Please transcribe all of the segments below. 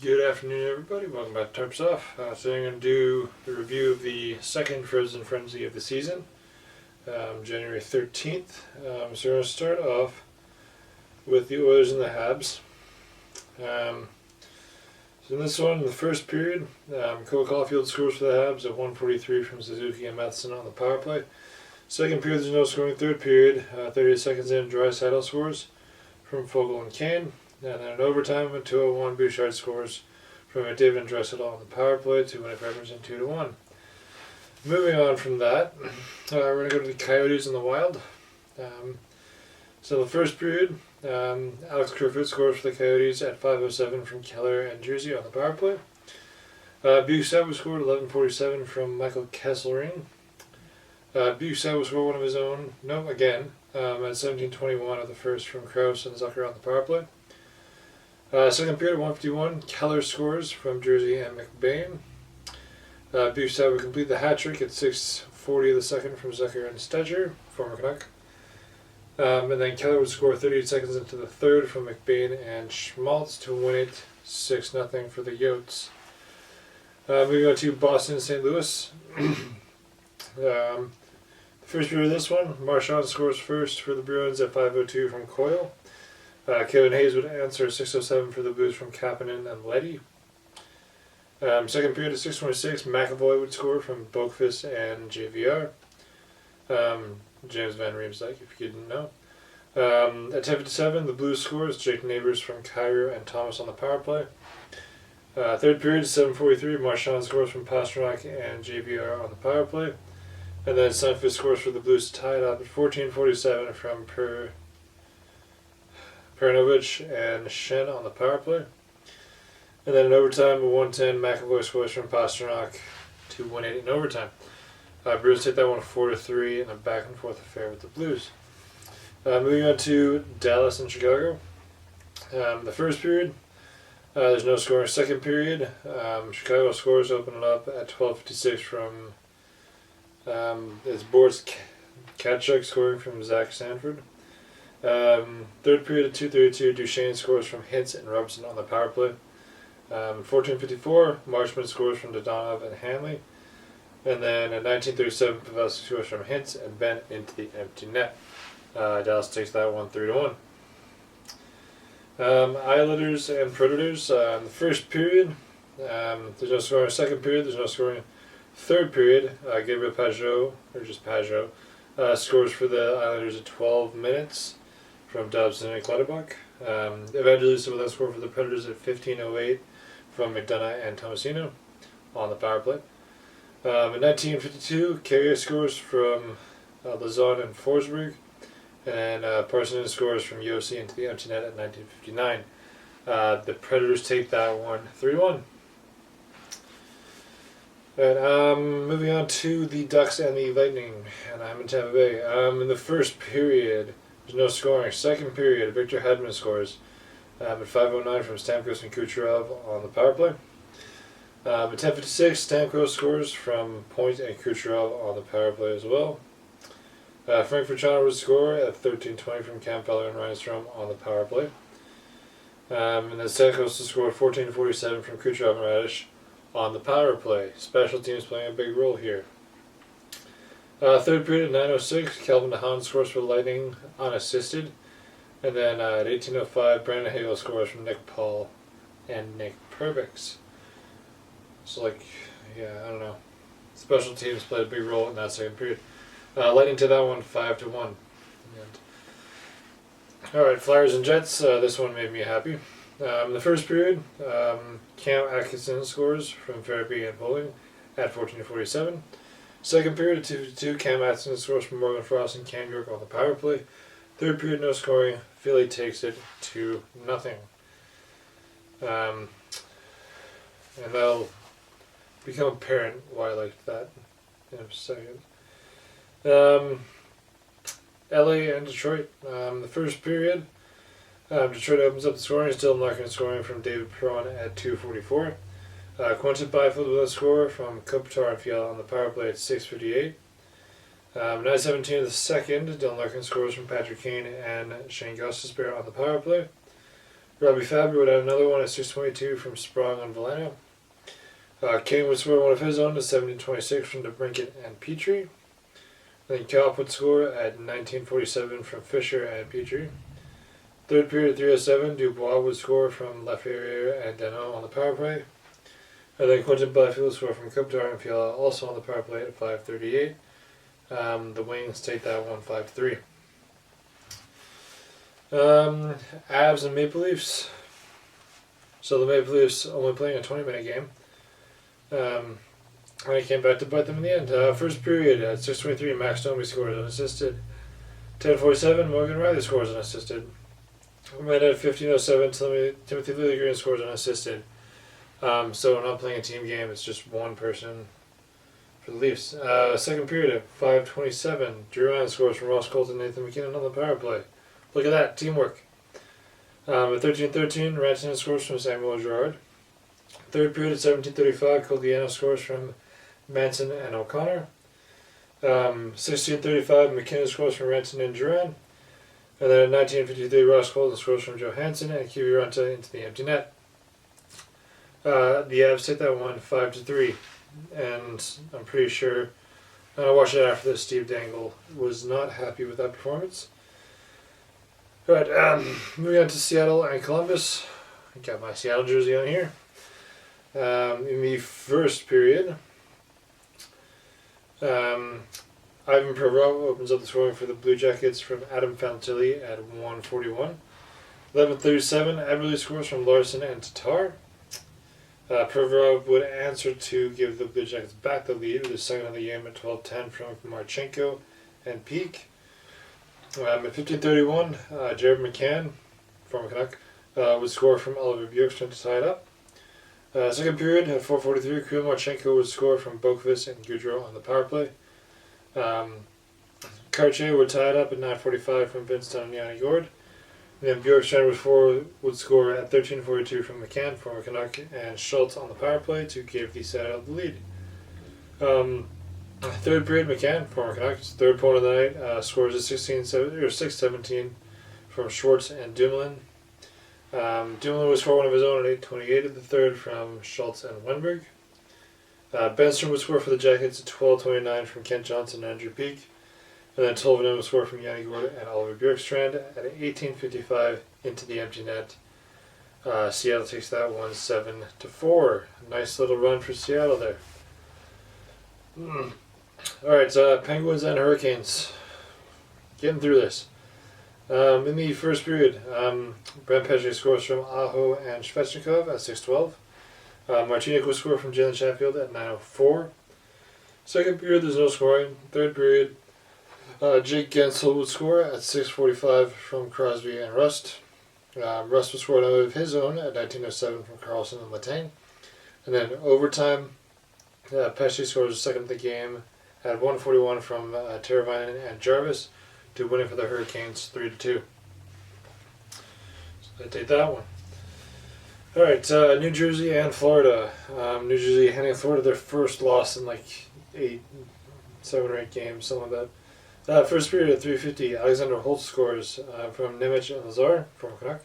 Good afternoon, everybody. Welcome back to Tarps Off. Today I'm going to do the review of the second Frozen Frenzy of the season, January 13th. So we're going to start off with the Oilers and the Habs. So in this one, in the first period, Cole Caulfield scores for the Habs at 1:43 from Suzuki and Matheson on the power play. Second period, there's no scoring. Third period, 30 seconds in, Draisaitl scores from Fogle and Kane. And then in overtime, at 2:01, Bouchard scores from McDavid and Draisaitl on the power play to win it for Edmonton 2-1. Moving on from that, we're going to go to the Coyotes and the Wild. So in the first period, Alex Kerfoot scores for the Coyotes at 5:07 from Keller and Jersey on the power play. Bouchard scored 11:47 from Michael Kesselring. Bouchard scored one of his own, at 17:21 of the first from Krause and Zucker on the power play. Second period, 1:51, Keller scores from Jersey and McBain. Bouchard would complete the hat trick at 6:40 of the second from Zucker and Steger, former Canuck. And then Keller would score 38 seconds into the third from McBain and Schmaltz to win it 6-0 for the Yotes. Moving on to Boston and St. Louis. The first period of this one, Marchand scores first for the Bruins at 5:02 from Coyle. Kevin Hayes would answer 6:07 for the Blues from Kapanen and Leddy. Second period at 6:26, McAvoy would score from Boqvist and JVR. James Van Riemsdyk, if you didn't know. At 10:57, the Blues scores, Jake Neighbors from Cairo and Thomas on the power play. Third period, 7:43, Marchand scores from Pastrnak and JVR on the power play. And then Sundqvist scores for the Blues to tie it up at 14:47 from Pernovich and Shen on the power play. And then in overtime, at 1:10, McAvoy scores from Pastrnak to win it in overtime. Bruins take that one 4-3 in a back and forth affair with the Blues. Moving on to Dallas and Chicago. The first period, there's no scoring. Second period, Chicago scores open it up at 12:56 from it's Boris Katchuk scoring from Zach Sanford. Third period at 2:32, Duchesne scores from Hintz and Robinson on the power play. 14:54, Marchman scores from Dodonov and Hanley. And then at 19:37, Pavelski scores from Hintz and Bent into the empty net. Dallas takes that one 3-1. Islanders and Predators. In the first period, there's no scoring. Second period, there's no scoring. Third period, Gabriel Pajot, or just Pajot, scores for the Islanders at 12 minutes from Dobson and Clutterbuck. Evangelista will then score for the Predators at 15:08 from McDonough and Tomasino on the power play. In 19:52, Carrier scores from Lazon and Forsberg. And Parson scores from Yossi into the empty net at 19:59. The Predators take that one 3-1. And moving on to the Ducks and the Lightning, and I'm in Tampa Bay. In the first period, there's no scoring. Second period, Victor Hedman scores at 5:09 from Stamkos and Kucherov on the power play. At 10:56, Stamkos scores from Point and Kucherov on the power play as well. Frank Furchano would score at 13:20 from Campeller and Reinstrom on the power play. And then Stamkos would score at 14:47 from Kucherov and Radish on the power play. Special teams playing a big role here. Third period at 9:06, Kelvin DeHaan scores for the Lightning unassisted. And then at 18:05, Brandon Hagel scores from Nick Paul and Nick Perbix. So I don't know. Special teams played a big role in that second period. Lightning to that one 5-1. Alright, Flyers and Jets. This one made me happy. In the first period, Cam Atkinson scores from Farabee and Bowling at 14:47. Second period at 2:52, Cam Atkinson scores from Morgan Frost and Cam York on the power play. Third period, no scoring. Philly takes it 2-0. And that'll become apparent why I liked that in a second. LA and Detroit. The first period, Detroit opens up the scoring. Dylan Larkin scoring from David Perron at 2:44. Quentin Byfield with a score from Kopitar and Fiala on the power play at 6:58. 9:17 of the second, Dylan Larkin scores from Patrick Kane and Shane Gostisbehere on the power play. Robbie Fabry would have another one at 6:22 from Sprong on Valeno. Kane would score one of his own at 17:26 from DeBrincat and Petrie. Then Kalp would score at 19:47 from Fisher and Petrie. Third period at 3:07, Dubois would score from Laferriere and Deneau on the power play. And then Quentin Byfield would score from Kopitar and Fiala also on the power play at 5:38. The Wings take that one 5-3. Avs and Maple Leafs. So the Maple Leafs only playing a 20-minute game. And it came back to bite them in the end. First period at 6:23, Max Domi scores unassisted. 10:47, Morgan Riley scores unassisted. Right at 15:07, Timothy Liljegren scores unassisted. So not playing a team game, it's just one person for the Leafs. Second period at 5:27, Drew Allen scores from Ross Colton and Nathan McKinnon on the power play. Look at that, teamwork. At 13:13, Rantanen scores from Samuel Girard. Third period at 17:35, Coliano scores from Manson and O'Connor. 16:35, McKinnon scores from Rantanen and Duran. And then at 19:53, Ross Colton scores from Johansson and Kiviranta into the empty net. The Avs take that one 5-3, and I'm pretty sure, and I watched it after this, Steve Dangle was not happy with that performance. Alright, moving on to Seattle and Columbus. I got my Seattle jersey on here. In the first period, Ivan Provorov opens up the scoring for the Blue Jackets from Adam Fantilli at 1:41. 11:37, Eberle scores from Larson and Tatar. Provorov would answer to give the Blue Jackets back the lead with the second of the game at 12:10 from Marchenko and Peak. At 15:31, Jared McCann, former Canuck, would score from Oliver Bjorkstrand to tie it up. Second period at 4:43, Kirill Marchenko would score from Boqvist and Goudreau on the power play. Cartier would tie it up at 9:45 from Vincent and Yanni Gord. And then Bjorkstrand would score at 13:42 from McCann, former Canuck, and Schultz on the power play to give the Seattle the lead. Third period, McCann, former Canucks, third point of the night, scores at 6:17 from Schwartz and Dumoulin. Dumoulin would score one of his own at 8:28 of the third from Schultz and Wenberg. Benstrom would score for the Jackets at 12:29 from Kent Johnson and Andrew Peak. And then Tolvanen would score from Yanni Gord and Oliver Bjorkstrand at 18:55 into the empty net. Seattle takes that one 7-4. Nice little run for Seattle there. Alright, Penguins and Hurricanes. Getting through this. In the first period, Brent Pesce scores from Aho and Svechnikov at 6:12. Martinic will score from Jalen Chatfield at 9:04. Second period, there's no scoring. Third period, Jake Gensel would score at 6:45 from Crosby and Rust. Rust would score another of his own at 19:07 from Carlson and Letang. And then overtime, Pesce scores the second of the game at 1:41 from Teravainen and Jarvis to win it for the Hurricanes 3-2. So they take that one. Alright, New Jersey and Florida. New Jersey handing Florida their first loss in like 7 or 8 games, something like that. First period at 3:50, Alexander Holtz scores from Nemec and Lazar, from Canuck.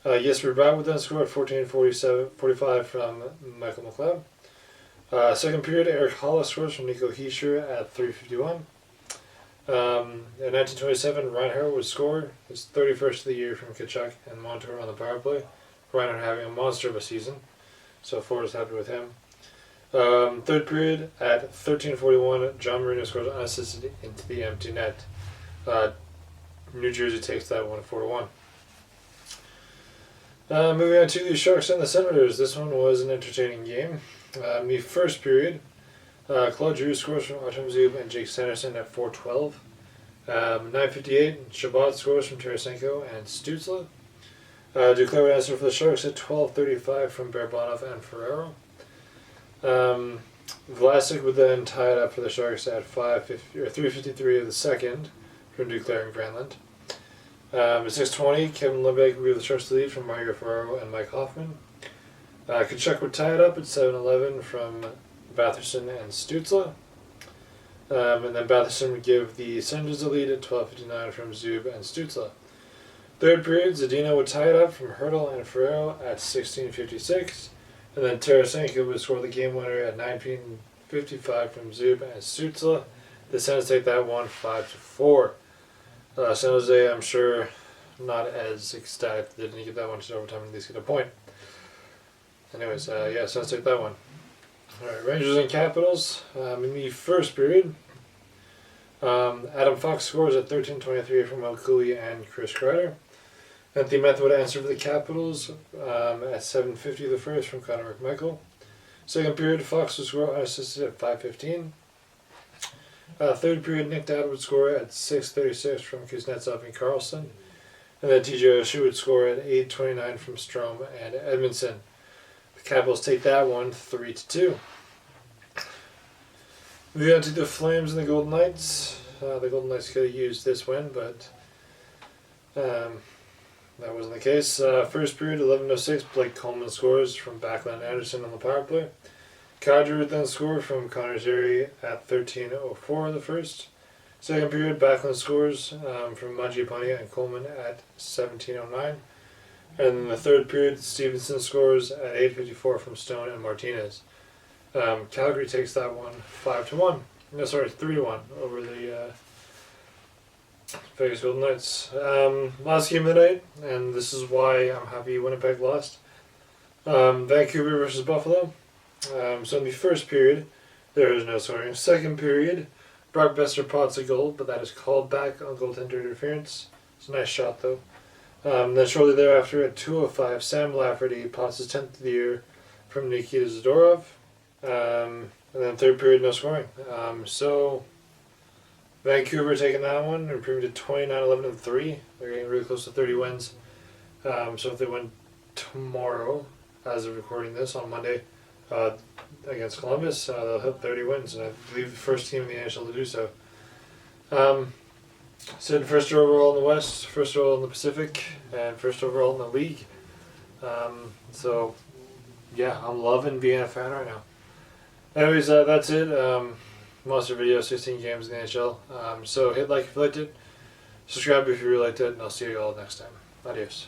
Jesper Bratt would then score at 14:45 from Michael McLeod. Second period, Eric Hollis scores from Nico Hischier at 3:51. At 19:27, Reinhart would score his 31st of the year from Tkachuk and Montour on the power play. Reinhart having a monster of a season, so Florida's happy with him. Third period at 13:41, John Marino scores unassisted into the empty net. New Jersey takes that one 4-1. Moving on to the Sharks and the Senators. This one was an entertaining game. The first period, Claude Giroux scores from Artem Zub and Jake Sanderson at 4:12. 9:58, Shabbat scores from Tarasenko and Stützle. Duclair would answer for the Sharks at 12:35 from Barabanov and Ferraro. Vlasic would then tie it up for the Sharks at 3:53 of the second from Duclair and Granlund. At 6:20, Kevin Lindbeck would give the Sharks the lead from Mario Ferraro and Mike Hoffman. Tkachuk would tie it up at 7:11 from Batherson and Stützle. And then Batherson would give the Senators the lead at 12:59 from Zub and Stützle. Third period, Zadina would tie it up from Hurdle and Ferrero at 16:56, and then Tarasenko would score the game winner at 19:55 from Zub and Sutzla. The Sens take that one 5-4. San Jose, I'm sure, not as ecstatic. They didn't get that one to overtime and at least get a point. Anyways, Sens take that one. All right, Rangers and Capitals. In the first period, Adam Fox scores at 13:23 from O'Cooley and Chris Kreider. Anthony Meth would answer for the Capitals at 7:50 the first from Connor McMichael. Second period, Fox would score unassisted at 5:15. Third period, Nick Dowd would score at 6:36 from Kuznetsov and Carlson. And then TJ Oshie would score at 8:29 from Strome and Edmondson. The Capitals take that one 3-2. We got to the Flames and the Golden Knights. The Golden Knights could have used this win, but that wasn't the case. First period, 11:06, Blake Coleman scores from Backlund Anderson on the power play. Kadri would then score from Connor Zary at 13:04 the first. Second period, Backlund scores from Mangiapane and Coleman at 17:09. And in the third period, Stevenson scores at 8:54 from Stone and Martinez. Calgary takes that one 5-1. No, sorry, 3-1 over the Vegas Golden Knights. Last game of the night, and this is why I'm happy Winnipeg lost. Vancouver versus Buffalo. So in the first period, there is no scoring. Second period, Brock Besser pots a goal, but that is called back on goaltender interference. It's a nice shot though. Then shortly thereafter, at 2:05, Sam Lafferty pots his 10th of the year from Nikita Zadorov. And then third period, no scoring. So Vancouver taking that one, improving to 29-11-3. They're getting really close to 30 wins. So if they win tomorrow, as of recording this on Monday, against Columbus, they'll hit 30 wins, and I believe the first team in the NHL to do so. So first overall in the West, first overall in the Pacific, and first overall in the league. So yeah, I'm loving being a fan right now. Anyways, that's it. Monster video, 16 games in the NHL. So hit like if you liked it, subscribe if you really liked it, and I'll see you all next time. Adios.